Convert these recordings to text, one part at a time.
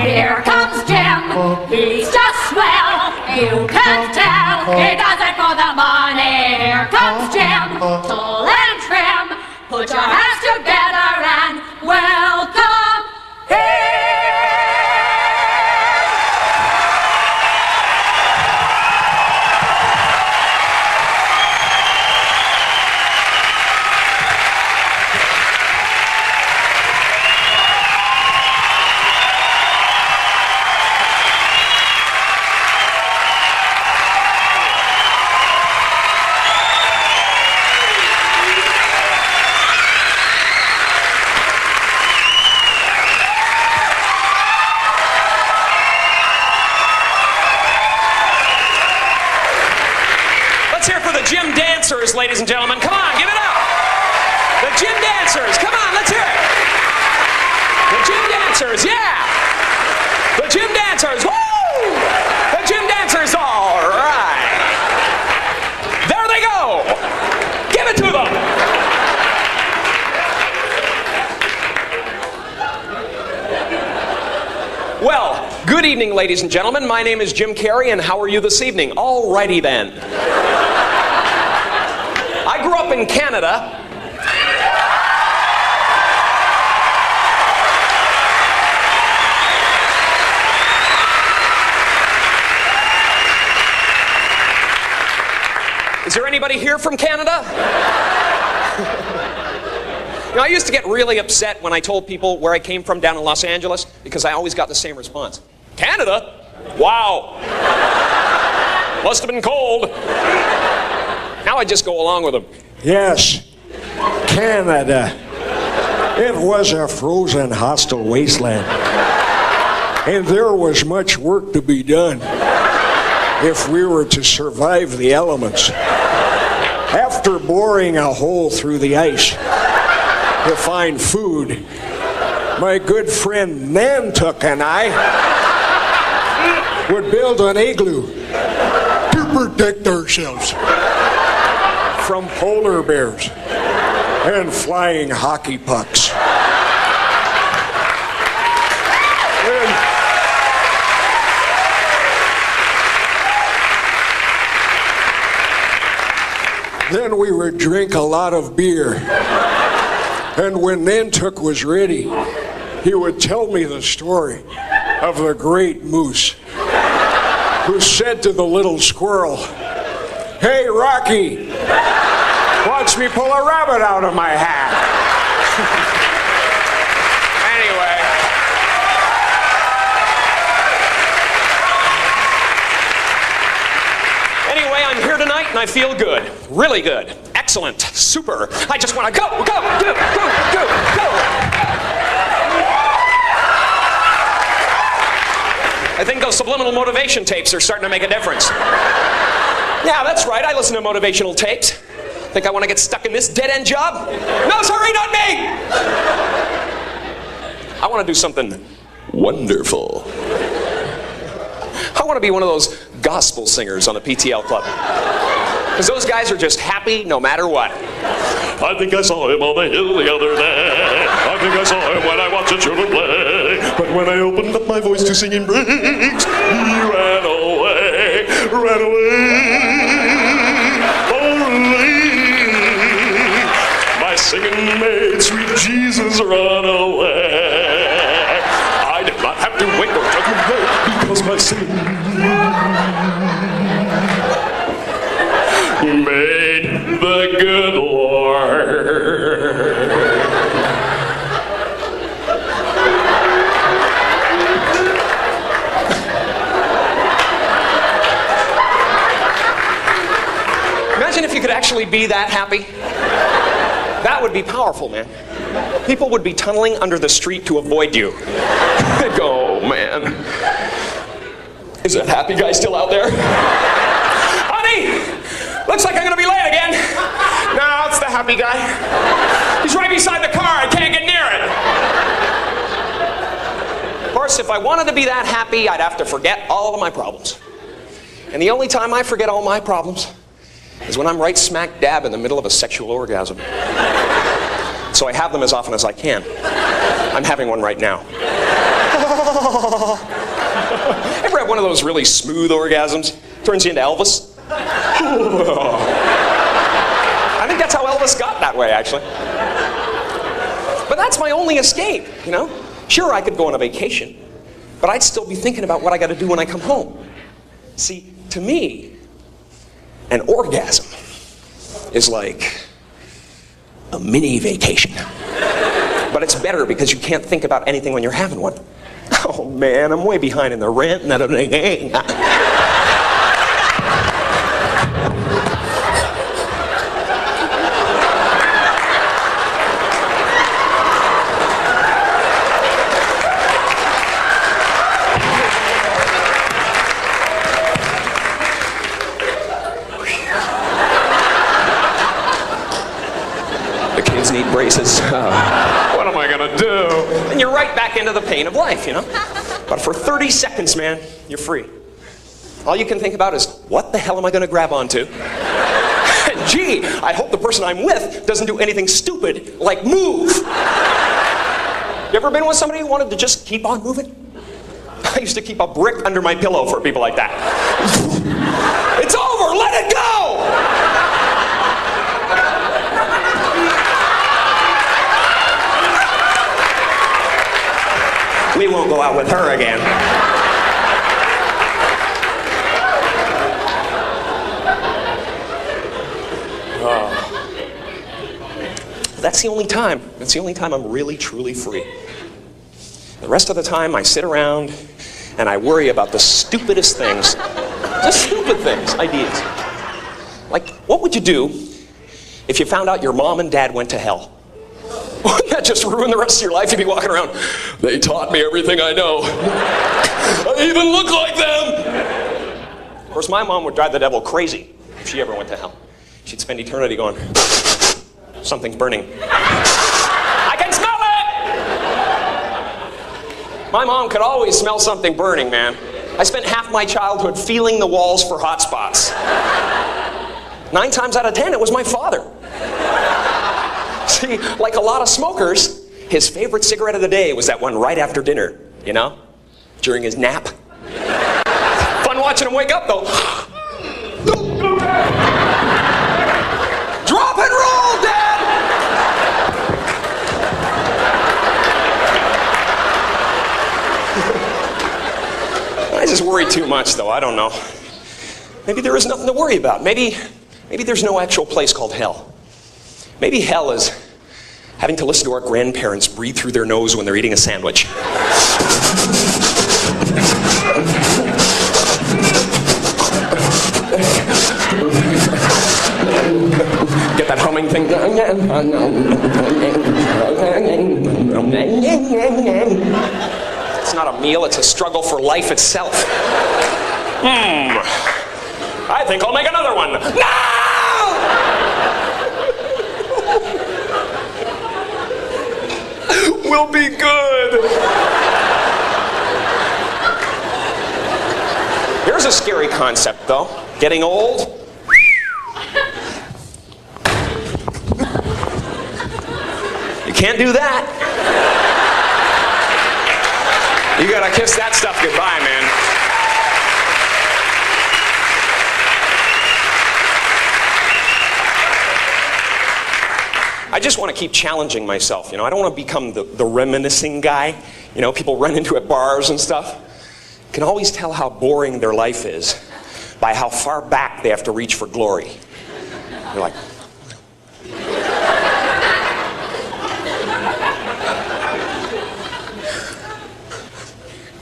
Here comes Jim, he's just swell. You can tell he does it for the money. Here comes Jim, tall and trim. Put your hands together and welcome him. Gym dancers, ladies and gentlemen. Come on, give it up. The gym dancers. Come on, let's hear it. The gym dancers, yeah. The gym dancers, woo! The gym dancers, all right. There they go. Give it to them. Well, good evening, ladies and gentlemen. My name is Jim Carrey, and how are you this evening? All righty then. I grew up in Canada. Is there anybody here from Canada? You know, I used to get really upset when I told people where I came from down in Los Angeles because I always got the same response. Canada? Wow. Must have been cold. Now I just go along with them. Yes, Canada. It was a frozen, hostile wasteland. And there was much work to be done if we were to survive the elements. After boring a hole through the ice to find food, my good friend Nantuck and I would build an igloo to protect ourselves from polar bears and flying hockey pucks. Then we would drink a lot of beer. And when Nantuck was ready, he would tell me the story of the great moose who said to the little squirrel, "Hey, Rocky, watch me pull a rabbit out of my hat." Anyway, I'm here tonight and I feel good. Really good. Excellent. Super. I just want to go. I think those subliminal motivation tapes are starting to make a difference. Yeah, that's right. I listen to motivational tapes. Think I want to get stuck in this dead-end job? No, sorry, not me! I want to do something wonderful. I want to be one of those gospel singers on the PTL Club. Because those guys are just happy no matter what. I think I saw him on the hill the other day. I think I saw him when I watched the children play. But when I opened up my voice to sing in breaks, he ran away, ran away. My singing made sweet Jesus run away. I did not have to wait no judgment day because my singing made the good Lord. Imagine if you could actually be that happy. That would be powerful, man. People would be tunneling under the street to avoid you. They'd go, oh, man. Is that happy guy still out there? Honey! Looks like I'm gonna be late again. No, it's the happy guy. He's right beside the car. I can't get near it. Of course, if I wanted to be that happy, I'd have to forget all of my problems. And the only time I forget all my problems is when I'm right smack dab in the middle of a sexual orgasm. So I have them as often as I can. I'm having one right now. Ever have one of those really smooth orgasms? Turns you into Elvis? I think that's how Elvis got that way, actually. But that's my only escape, you know? Sure, I could go on a vacation, but I'd still be thinking about what I got to do when I come home. See, to me, an orgasm is like a mini vacation. But it's better because you can't think about anything when you're having one. Oh man, I'm way behind in the rent and everything. The kids need braces. What am I gonna do? And you're right back into the pain of life, you know? But for 30 seconds, man, you're free. All you can think about is, what the hell am I gonna grab onto? Gee, I hope the person I'm with doesn't do anything stupid, like move. You ever been with somebody who wanted to just keep on moving? I used to keep a brick under my pillow for people like that. It's over, let it go! We won't go out with her again. Oh. That's the only time. That's the only time I'm really, truly free. The rest of the time, I sit around and I worry about the stupidest things. Just stupid things, ideas. Like, what would you do if you found out your mom and dad went to hell? Wouldn't that just ruin the rest of your life? You'd be walking around, they taught me everything I know. I even look like them. Of course, my mom would drive the devil crazy if she ever went to hell. She'd spend eternity going, something's burning. I can smell it! My mom could always smell something burning, man. I spent half my childhood feeling the walls for hot spots. 9 times out of 10, it was my father. See, like a lot of smokers, his favorite cigarette of the day was that one right after dinner, you know? During his nap. Fun watching him wake up, though. Drop and roll, Dad! I just worry too much, though. I don't know. Maybe there is nothing to worry about. Maybe there's no actual place called hell. Maybe hell is having to listen to our grandparents breathe through their nose when they're eating a sandwich. Get that humming thing. It's not a meal, it's a struggle for life itself. I think I'll make another one. No! We'll be good. Here's a scary concept, though. Getting old. You can't do that. You gotta kiss that stuff goodbye, man. I just want to keep challenging myself, you know. I don't want to become the reminiscing guy. You know, people run into at bars and stuff. You can always tell how boring their life is by how far back they have to reach for glory. You're like,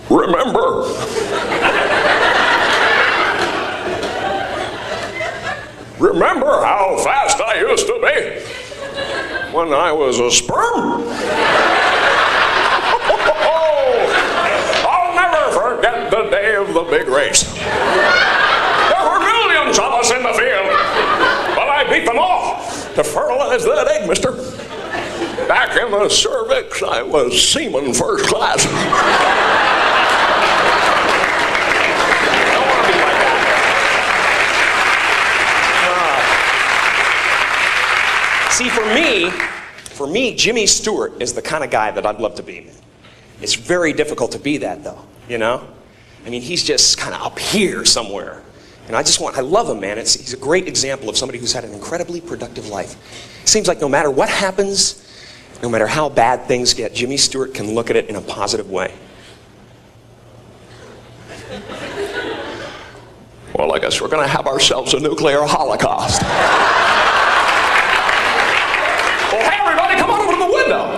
remember. Remember how fast I used to be? When I was a sperm? I'll never forget the day of the big race. There were millions of us in the field, but I beat them all to fertilize that egg, mister. Back in the cervix, I was seaman first class. See, for For me, Jimmy Stewart is the kind of guy that I'd love to be. It's very difficult to be that, though, you know? I mean, he's just kind of up here somewhere. And I love him, man. He's a great example of somebody who's had an incredibly productive life. It seems like no matter what happens, no matter how bad things get, Jimmy Stewart can look at it in a positive way. Well, I guess we're going to have ourselves a nuclear holocaust. Well, hey, everybody, come on over to the window.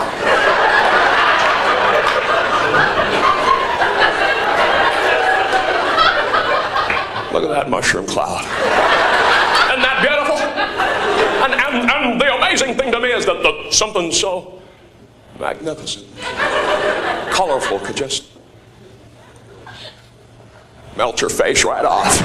Look at that mushroom cloud. Isn't that beautiful? And the amazing thing to me is that something so magnificent, colorful could just melt your face right off.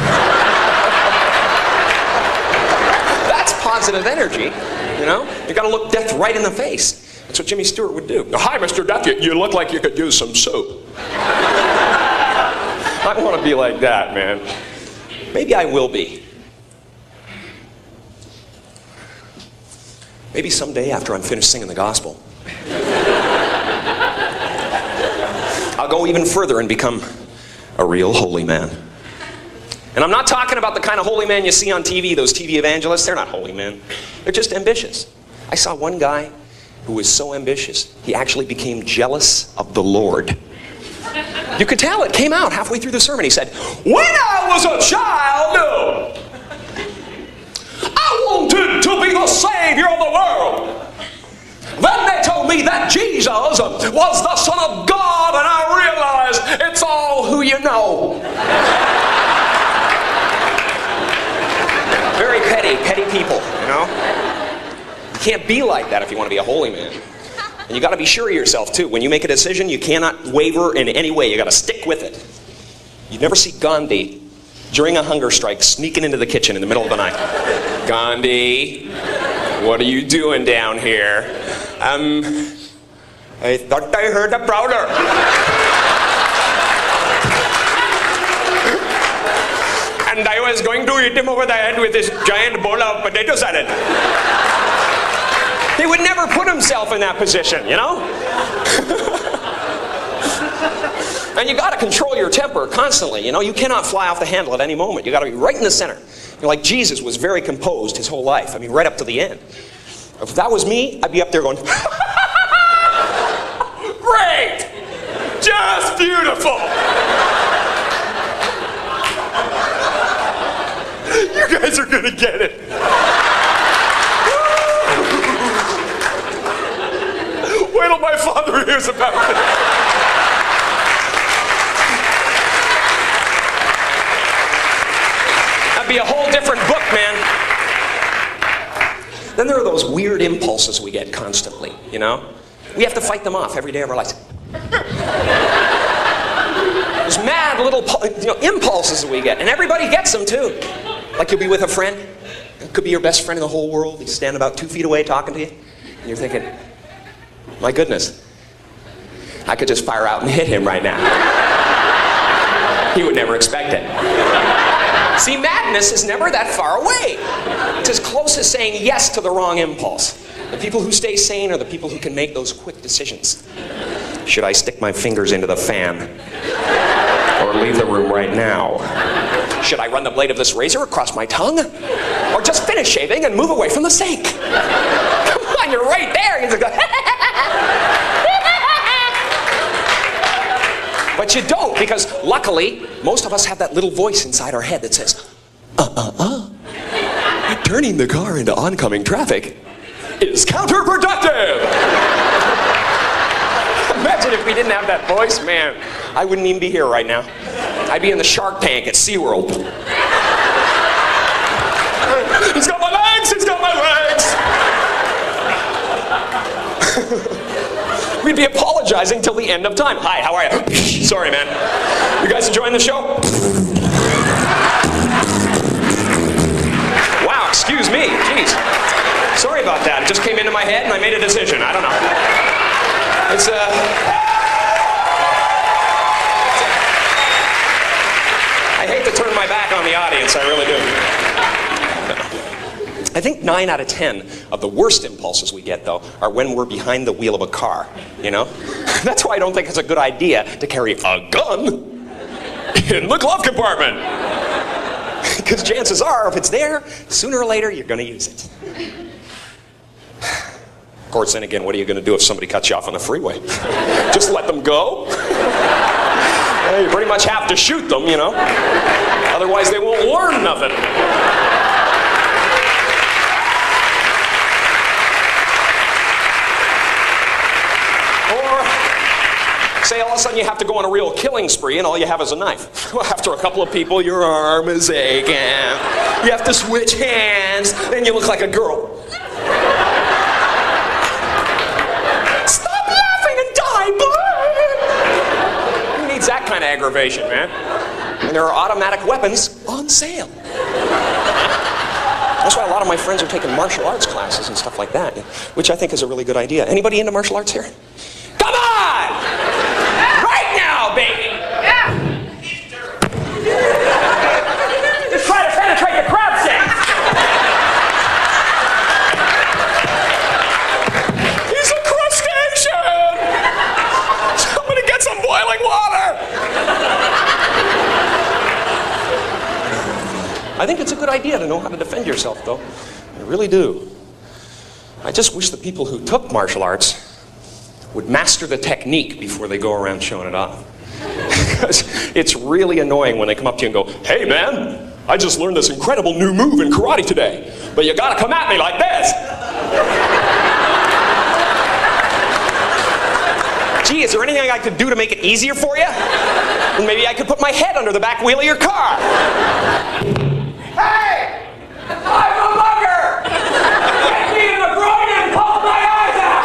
That's positive energy, you know? You gotta look death right in the face. That's what Jimmy Stewart would do. Hi, Mr. Death, you look like you could use some soup. I want to be like that, man. Maybe I will be. Maybe someday after I'm finished singing the gospel, I'll go even further and become a real holy man. And I'm not talking about the kind of holy man you see on TV, those TV evangelists. They're not holy men. They're just ambitious. I saw one guy who was so ambitious, he actually became jealous of the Lord. You could tell, it came out halfway through the sermon. He said, when I was a child, I wanted to be the Savior of the world. Then they told me that Jesus was the Son of God, and I realized it's all who you know. Very petty people, you know? You can't be like that if you want to be a holy man. And you got to be sure of yourself, too. When you make a decision, you cannot waver in any way. You got to stick with it. You never see Gandhi during a hunger strike sneaking into the kitchen in the middle of the night. Gandhi, what are you doing down here? I thought I heard a prowler. And I was going to hit him over the head with this giant bowl of potato salad. He would never put himself in that position, you know? And you got to control your temper constantly, you know? You cannot fly off the handle at any moment. You got to be right in the center. You know, like Jesus was very composed his whole life. I mean, right up to the end. If that was me, I'd be up there going, great! Just beautiful! You guys are gonna get it. Wait till my father hears about it. That'd be a whole different book, man. Then there are those weird impulses we get constantly, you know? We have to fight them off every day of our lives. There's mad little impulses that we get, and everybody gets them too. Like you'll be with a friend, it could be your best friend in the whole world, he's standing about 2 feet away talking to you, and you're thinking, my goodness, I could just fire out and hit him right now. He would never expect it. See, madness is never that far away. It's as close as saying yes to the wrong impulse. The people who stay sane are the people who can make those quick decisions. Should I stick my fingers into the fan? Or leave the room right now? Should I run the blade of this razor across my tongue? Or just finish shaving and move away from the sink? Come on, you're right there. You just go, but you don't, because luckily, most of us have that little voice inside our head that says, turning the car into oncoming traffic is counterproductive. Imagine if we didn't have that voice, man. I wouldn't even be here right now. I'd be in the Shark Tank at SeaWorld. He's got my legs! He's got my legs! We'd be apologizing till the end of time. Hi, how are you? Sorry, man. You guys enjoying the show? Wow, excuse me. Jeez. Sorry about that. It just came into my head and I made a decision. I don't know. It's I hate to turn my back on the audience, I really do. I think 9 out of 10 of the worst impulses we get, though, are when we're behind the wheel of a car, you know? That's why I don't think it's a good idea to carry a gun in the glove compartment. Because chances are, if it's there, sooner or later, you're going to use it. Of course, then again, what are you going to do if somebody cuts you off on the freeway? Just let them go? Well, you pretty much have to shoot them, you know? Otherwise, they won't learn nothing. Or, say all of a sudden you have to go on a real killing spree and all you have is a knife. Well, after a couple of people, your arm is aching. You have to switch hands, and you look like a girl. That kind of aggravation, man. And there are automatic weapons on sale. That's why a lot of my friends are taking martial arts classes and stuff like that, which I think is a really good idea. Anybody into martial arts here? Come on! Right now, baby! Yeah! Just try to penetrate the crab sink! He's a crustacean! Somebody get some boiling water! I think it's a good idea to know how to defend yourself, though. I really do. I just wish the people who took martial arts would master the technique before they go around showing it off. Because it's really annoying when they come up to you and go, "Hey, man, I just learned this incredible new move in karate today, but you gotta come at me like this." Gee, is there anything I could do to make it easier for you? Well, maybe I could put my head under the back wheel of your car. Hey! I'm a mugger! Get me in the groin and pull my eyes out!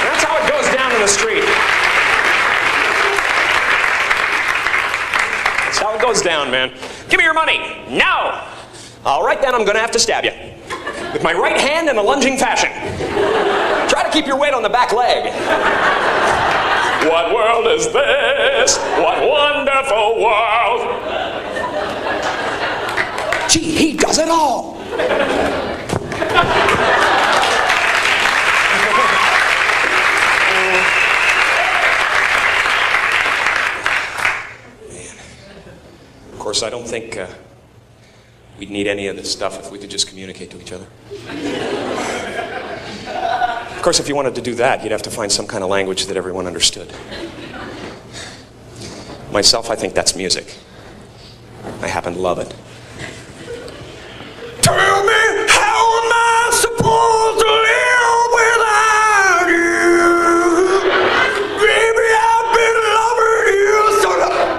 That's how it goes down in the street. That's how it goes down, man. Give me your money. No! All right, then I'm gonna have to stab you. With my right hand in a lunging fashion. Try to keep your weight on the back leg. What world is this? What wonderful world! Gee, he does it all! Man. Of course, I don't think we'd need any of this stuff if we could just communicate to each other. Of course, if you wanted to do that, you'd have to find some kind of language that everyone understood. Myself, I think that's music. I happen to love it. Tell me, how am I supposed to live without you? Baby, I've been loving you so long.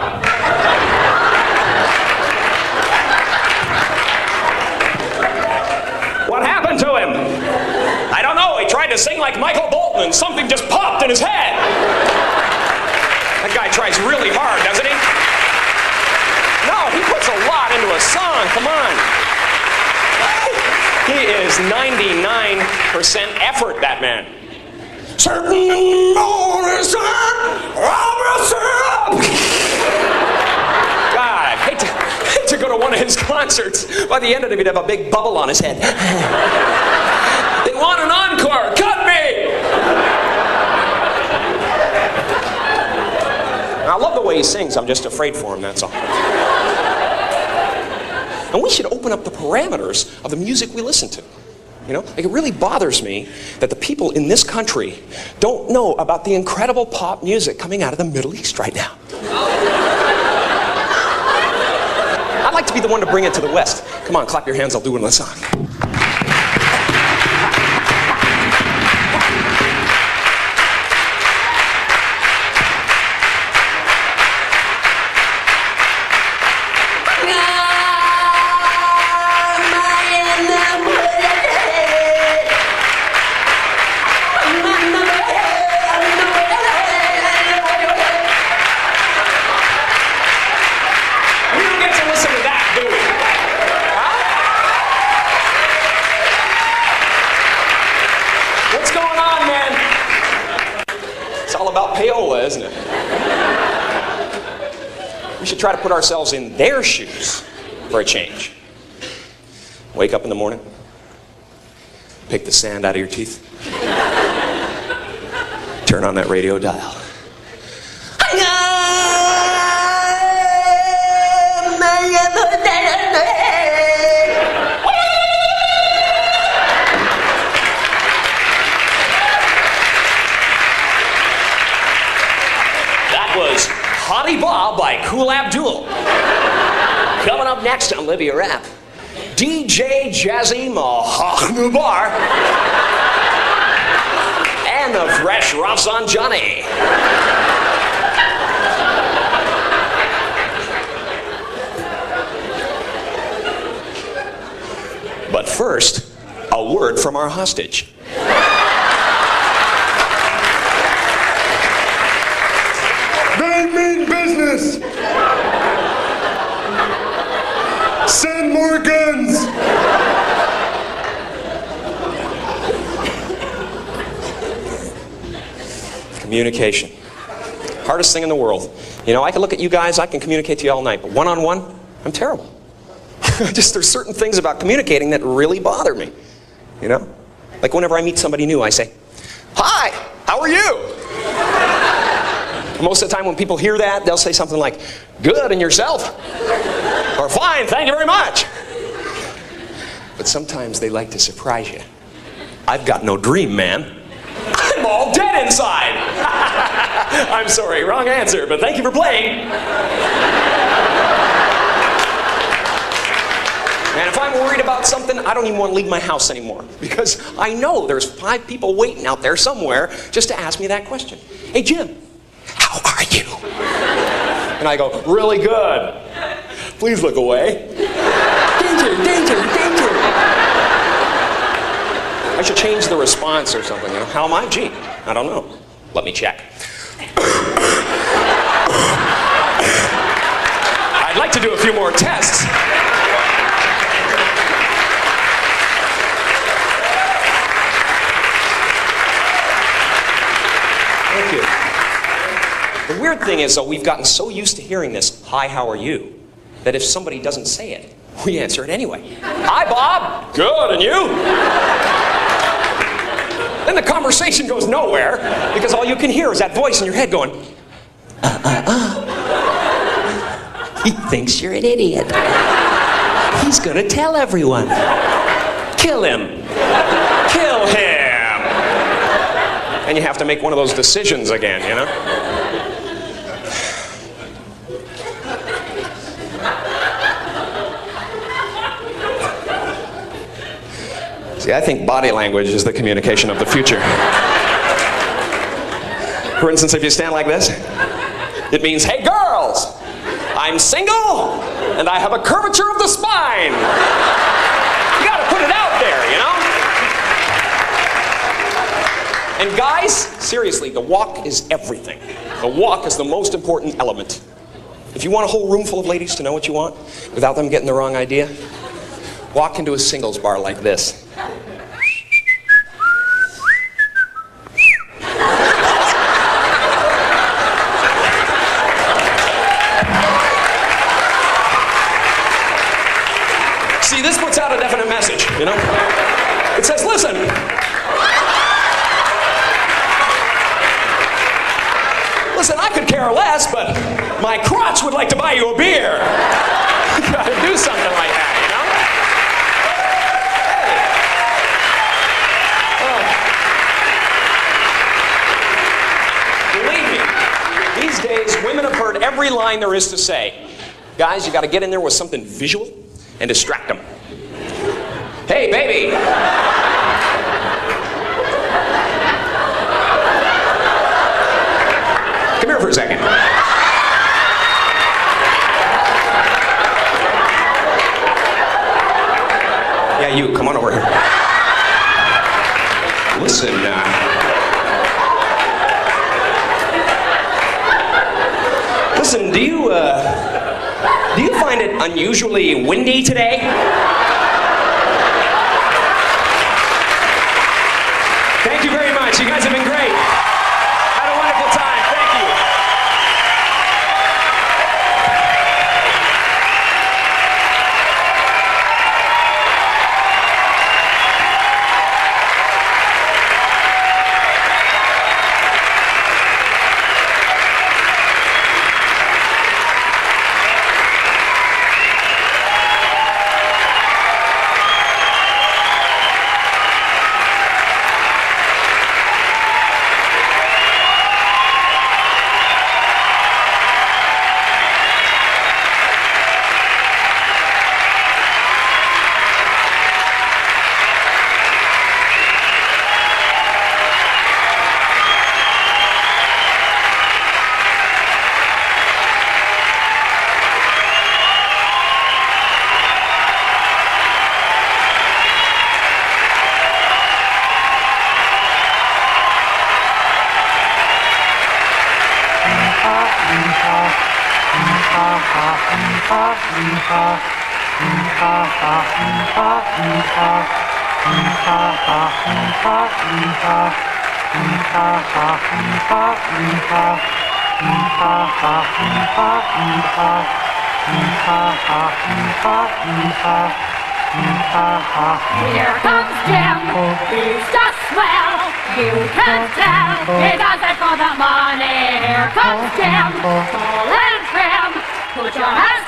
What happened to him? I don't know. He tried to sing like Michael Bolton and something just popped in his head. That guy tries really hard, doesn't he? No, he puts a lot into a song. Come on. He is 99% effort, that man. Certain morning sun, God, I hate to go to one of his concerts. By the end of it, he'd have a big bubble on his head. They want an encore. Cut me! I love the way he sings. I'm just afraid for him, that's all. And we should open up the parameters of the music we listen to. You know, like, it really bothers me that the people in this country don't know about the incredible pop music coming out of the Middle East right now. I'd like to be the one to bring it to the West. Come on, clap your hands. I'll do it in the song. Isn't it? We should try to put ourselves in their shoes for a change. Wake up in the morning, pick the sand out of your teeth, turn on that radio dial. That was Hottie Bob by Cool Abdul. Coming up next on Libya Rap, DJ Jazzy Mahaknubar and the Fresh Rafsan Johnny. But first, a word from our hostage. They mean business. Send more guns. Communication. Hardest thing in the world. You know, I can look at you guys, I can communicate to you all night, but one-on-one, I'm terrible. Just there's certain things about communicating that really bother me. You know? Like whenever I meet somebody new, I say, "Hi, how are you?" Most of the time when people hear that, they'll say something like, "Good, and yourself?" Or "Fine, thank you very much." But sometimes they like to surprise you. "I've got no dream, man. I'm all dead inside." I'm sorry, wrong answer, but thank you for playing. And if I'm worried about something, I don't even want to leave my house anymore. Because I know there's 5 people waiting out there somewhere just to ask me that question. "Hey, Jim, how are you?" And I go, "Really good. Please look away. Danger, danger, danger." I should change the response or something, you know? "How am I?" "Gee, I don't know. Let me check." I'd like to do a few more tests. Thank you. The weird thing is, though, we've gotten so used to hearing this, "Hi, how are you?" that if somebody doesn't say it, we answer it anyway. "Hi, Bob. Good, and you?" Then the conversation goes nowhere because all you can hear is that voice in your head going, He thinks you're an idiot. He's gonna tell everyone. Kill him. Kill him. And you have to make one of those decisions again, you know? See, I think body language is the communication of the future. For instance, if you stand like this, it means, "Hey girls, I'm single and I have a curvature of the spine." You gotta put it out there, you know? And guys, seriously, the walk is everything. The walk is the most important element. If you want a whole room full of ladies to know what you want without them getting the wrong idea, walk into a singles bar like this. See, this puts out a definite message, you know? It says, "Listen, I could care less, but my crotch would like to buy you a beer." You gotta do something like that, you know? Believe me, these days, women have heard every line there is to say. Guys, you gotta get in there with something visual and distract them. "Hey, baby. Come here for a second. Yeah, you, come on over here. Listen, listen, do you find it unusually windy today?" Thank you very much. You guys have been great. Had a wonderful time. Thank you. Here comes Jim, he's just swell. You can tell he does it for the money. Here comes Jim, tall and trim. Put your hands